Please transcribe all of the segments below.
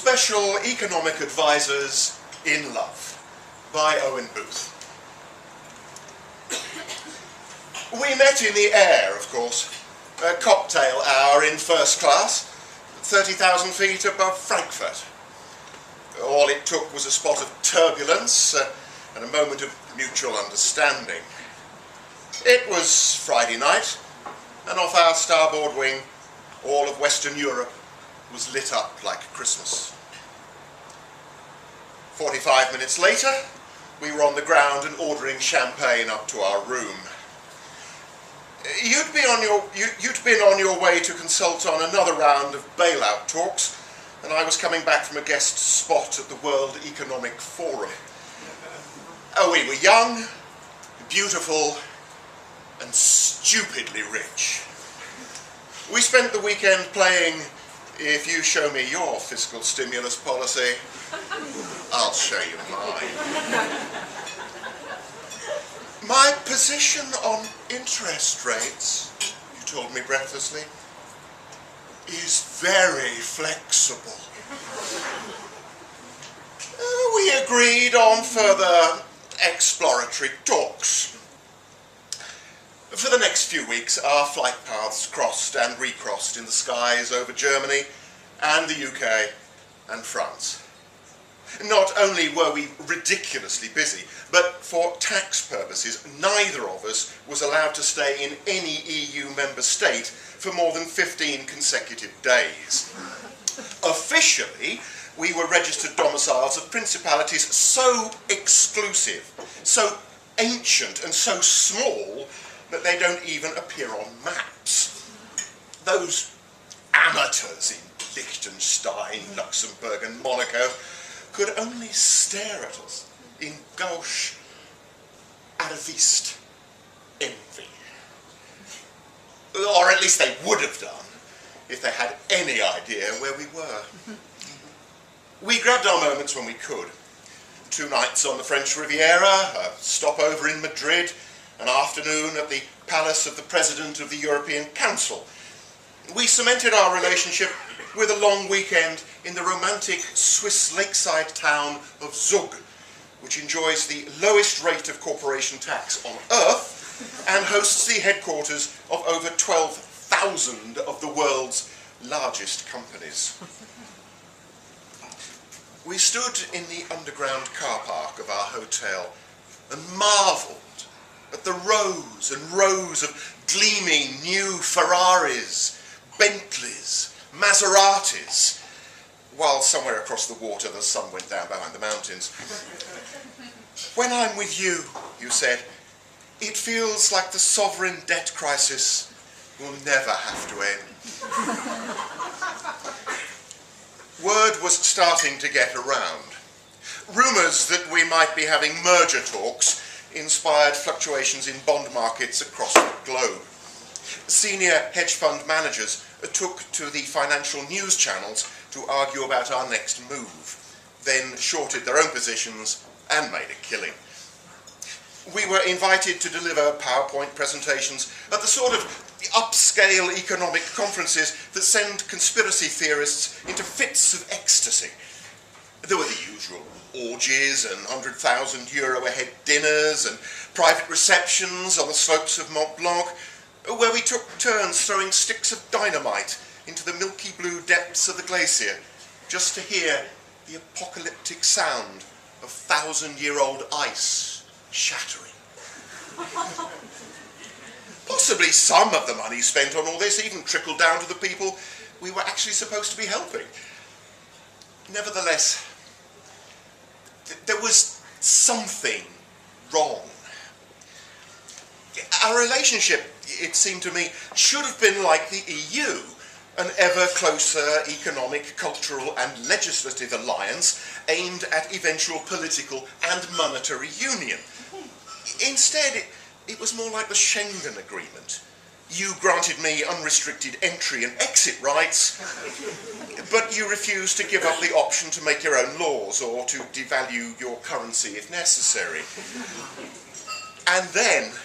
Special Economic Advisors in Love by Owen Booth. We met in the air, of course, a cocktail hour in first class, 30,000 feet above Frankfurt. All it took was a spot of turbulence and a moment of mutual understanding. It was Friday night, and off our starboard wing, all of Western Europe was lit up like Christmas. 45 minutes later, we were on the ground and ordering champagne up to our room. You'd been on your way to consult on another round of bailout talks, and I was coming back from a guest spot at the World Economic Forum. We were young, beautiful, and stupidly rich. We spent the weekend playing "If you show me your fiscal stimulus policy, I'll show you mine." My position on interest rates, you told me breathlessly, is very flexible. We agreed on further exploratory talks. For the next few weeks, our flight paths crossed and recrossed in the skies over Germany and the UK and France. Not only were we ridiculously busy, but for tax purposes, neither of us was allowed to stay in any EU member state for more than 15 consecutive days. Officially, we were registered domiciles of principalities so exclusive, so ancient and so small that they don't even appear on maps. Those amateurs in Liechtenstein, Luxembourg and Monaco could only stare at us in gauche, atavist envy. Or at least they would have done if they had any idea where we were. We grabbed our moments when we could. 2 nights on the French Riviera, a stopover in Madrid, an afternoon at the palace of the President of the European Council. We cemented our relationship with a long weekend in the romantic Swiss lakeside town of Zug, which enjoys the lowest rate of corporation tax on earth and hosts the headquarters of over 12,000 of the world's largest companies. We stood in the underground car park of our hotel and marvelled at the rows and rows of gleaming new Ferraris, Bentleys, Maseratis, while somewhere across the water the sun went down behind the mountains. "When I'm with you," you said, "it feels like the sovereign debt crisis will never have to end." Word was starting to get around. Rumours that we might be having merger talks inspired fluctuations in bond markets across the globe. Senior hedge fund managers took to the financial news channels to argue about our next move, then shorted their own positions and made a killing. We were invited to deliver PowerPoint presentations at the sort of upscale economic conferences that send conspiracy theorists into fits of ecstasy. There were the usual orgies and €100,000 a head dinners and private receptions on the slopes of Mont Blanc, where we took turns throwing sticks of dynamite into the milky blue depths of the glacier, just to hear the apocalyptic sound of 1,000-year-old ice shattering. Possibly some of the money spent on all this even trickled down to the people we were actually supposed to be helping. Nevertheless, there was something wrong. Our relationship, it seemed to me, should have been like the EU, an ever closer economic, cultural and legislative alliance aimed at eventual political and monetary union. Instead, it was more like the Schengen Agreement. You granted me unrestricted entry and exit rights, but you refused to give up the option to make your own laws or to devalue your currency if necessary. And then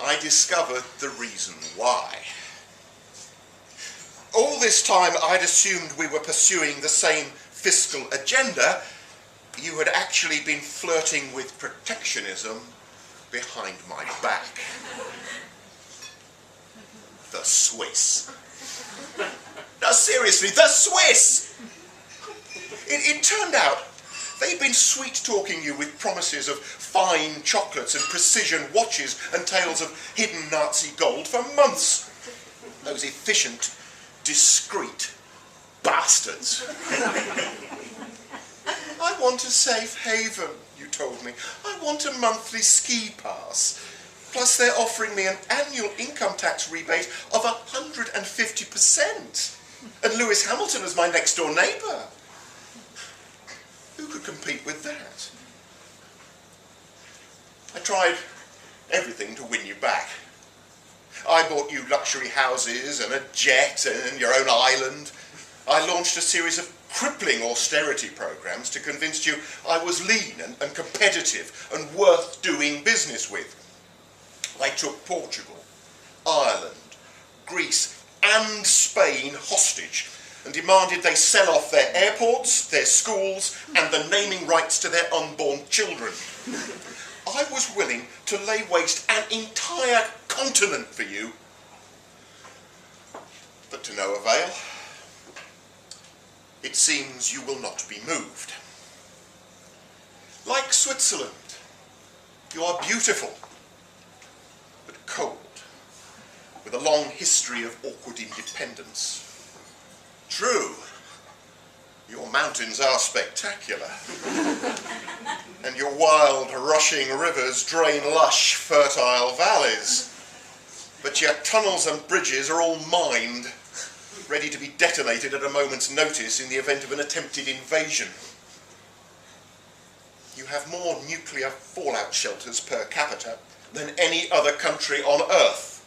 I discovered the reason why. All this time I'd assumed we were pursuing the same fiscal agenda. You had actually been flirting with protectionism behind my back. The Swiss. Now seriously, the Swiss! It turned out they'd been sweet-talking you with promises of fine chocolates and precision watches and tales of hidden Nazi gold for months. Those efficient, discreet bastards. I want a safe haven, you told me. I want a monthly ski pass. Plus they're offering me an annual income tax rebate of 150%. And Lewis Hamilton as my next-door neighbour. Who could compete with that? I tried everything to win you back. I bought you luxury houses and a jet and your own island. I launched a series of crippling austerity programs to convince you I was lean and competitive and worth doing business with. I took Portugal, Ireland, Greece and Spain hostage and demanded they sell off their airports, their schools and the naming rights to their unborn children. I was willing to lay waste an entire continent for you, but to no avail. It seems you will not be moved. Like Switzerland, you are beautiful, but cold, with a long history of awkward independence. True, your mountains are spectacular, and your wild, rushing rivers drain lush, fertile valleys, but your tunnels and bridges are all mined, ready to be detonated at a moment's notice in the event of an attempted invasion. You have more nuclear fallout shelters per capita than any other country on Earth.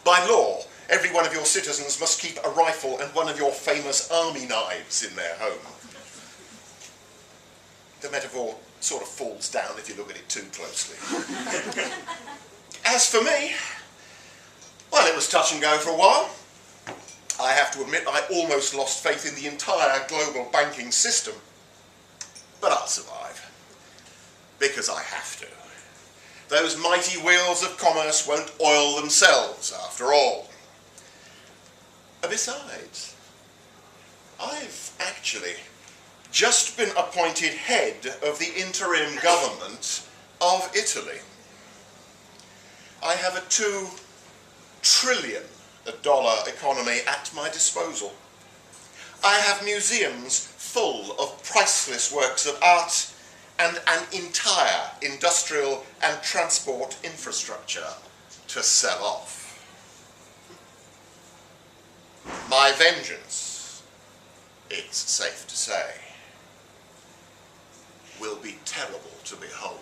By law, every one of your citizens must keep a rifle and one of your famous army knives in their home. The metaphor sort of falls down if you look at it too closely. As for me, well, it was touch and go for a while. I have to admit I almost lost faith in the entire global banking system. But I'll survive. Because I have to. Those mighty wheels of commerce won't oil themselves, after all. Besides, I've actually just been appointed head of the interim government of Italy. I have a $2 trillion economy at my disposal. I have museums full of priceless works of art and an entire industrial and transport infrastructure to sell off. My vengeance, it's safe to say, will be terrible to behold.